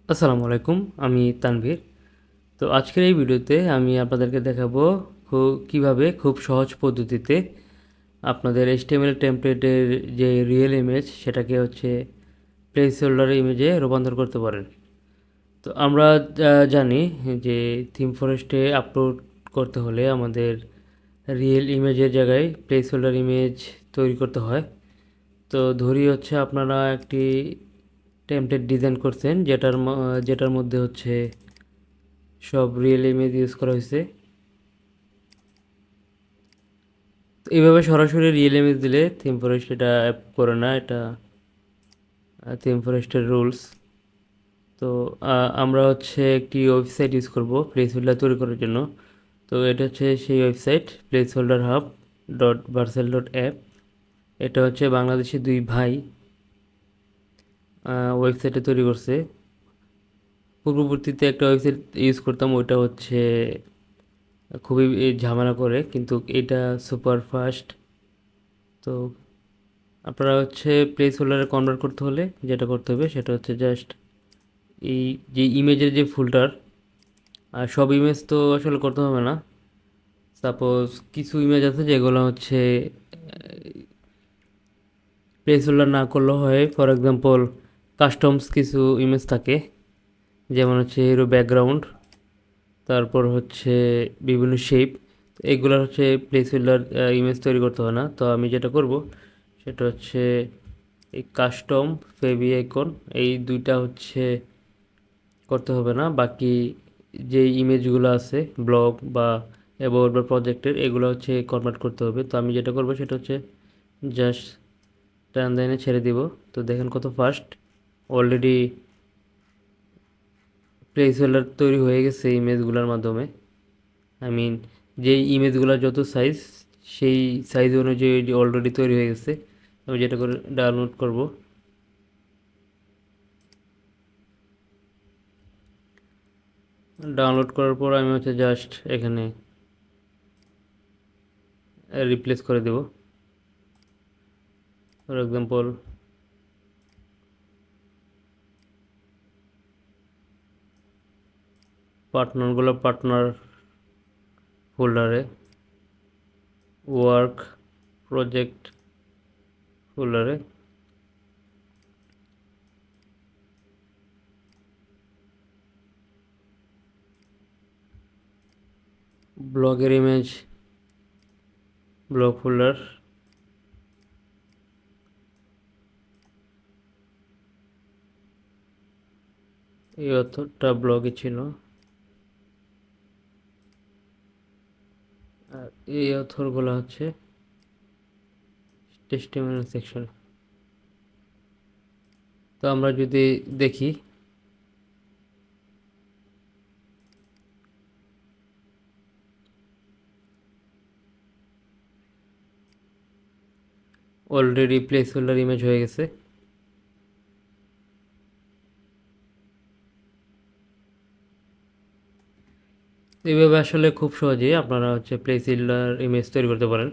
আসসালামু আলাইকুম, আমি তানভীর। তো আজকের এই ভিডিওতে আমি আপনাদেরকে দেখাবো কিভাবে খুব সহজ পদ্ধতিতে আপনাদের HTML টেমপ্লেটের যে রিয়েল ইমেজ সেটাকে প্লেস হোল্ডার ইমেজে রূপান্তর করতে পারেন। তো আমরা জানি যে থিম ফরেস্টে আপলোড করতে হলে আমাদের রিয়েল ইমেজের জায়গায় প্লেস হোল্ডার ইমেজ তৈরি করতে হয়। তো ধরি আপনারা একটি টেমপ্লেট ডিজাইন করছেন যেটার মধ্যে সব রিয়েল ইমেজ ইউজ করা হয়েছে। তো এইভাবে সরাসরি রিয়েল ইমেজ দিলে থিম ফরেস্ট এটা অ্যাপ করে না, এটা থিম ফরেস্টের রুলস। তো আমরা একটি ওয়েবসাইট ইউজ করব প্লেস হোল্ডার তৈরি করার জন্য। তো এটা সেই website place holder hub dot ভার্সেল dot app. এটা বাংলাদেশি দুই ভাই ওয়েবসাইটে তৈরি করছে। পূর্ববর্তীতে একটা ওয়েবসাইট ইউজ করতাম, ওইটা খুবই ঝামেলা করে, কিন্তু এটা সুপার ফাস্ট। তো আপনারা প্লেস হোল্ডারে কনভার্ট করতে হলে যেটা করতে হবে সেটা জাস্ট এই যে ইমেজের যে ফোল্ডার, আর সব ইমেজ তো আসলে করতে হবে না। সাপোজ কিছু ইমেজ আছে যেগুলো প্লেস হোল্ডার না করলেও হয়। ফর এক্সাম্পল কাস্টমস কিছু ইমেজ থাকে, যেমন হিরো ব্যাকগ্রাউন্ড, তারপর বিভিন্ন শেপ। এগুলো প্লেস হোল্ডার ইমেজ তৈরি করতে হয় না। তো আমি যেটা করব সেটা এই কাস্টম ফেভি আইকন, এই দুইটা করতে হবে না। বাকি যে ইমেজগুলো আছে ব্লগ বা অ্যাবাউট বা প্রজেক্টের, এগুলো কনভার্ট করতে হবে। তো আমি যেটা করব সেটা জাস্ট টান লাইনে ছেড়ে দিব। তো দেখেন কত ফাস্ট অলরেডি প্লেস হোল্ডার তৈরি হয়ে গেছে ইমেজগুলোর মাধ্যমে। আই মিন, যে ইমেজগুলোর যত সাইজ, সেই সাইজ অনুযায়ী অলরেডি তৈরি হয়ে গেছে। আমি যেটা করে ডাউনলোড করব। ডাউনলোড করার পর আমি জাস্ট এখানে রিপ্লেস করে দেব। ফর এক্সাম্পল পার্টনার ফোল্ডারে, ওয়ার্ক প্রজেক্ট ফোল্ডারে, ব্লগের ইমেজ ব্লগ ফোল্ডার, এই অথরটা ব্লগে ছিল, আর এই অথরগুলো টেস্টিমোনিয়াল সেকশন। তো আমরা যদি দেখি, অলরেডি প্লেস হোল্ডার ইমেজ হয়ে গেছে। এইভাবে আসলে খুব সহজেই আপনারা প্লেস হোল্ডার ইমেজ তৈরি করতে পারেন।